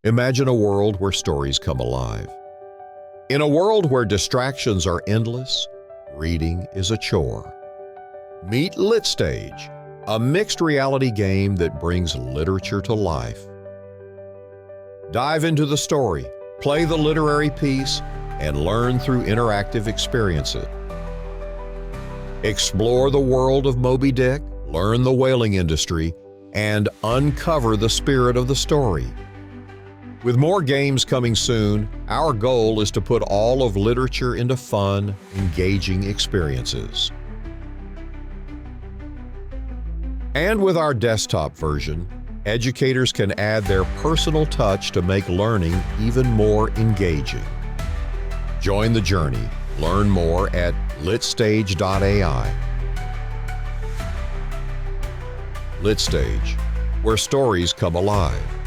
Imagine a world where stories come alive. In a world where distractions are endless, reading is a chore. Meet LitStage, a mixed reality game that brings literature to life. Dive into the story, play the literary piece, and learn through interactive experiences. Explore the world of Moby Dick, learn the whaling industry, and uncover the spirit of the story. With more games coming soon, our goal is to put all of literature into fun, engaging experiences. And with our desktop version, educators can add their personal touch to make learning even more engaging. Join the journey. Learn more at LitStage.ai. LitStage, where stories come alive.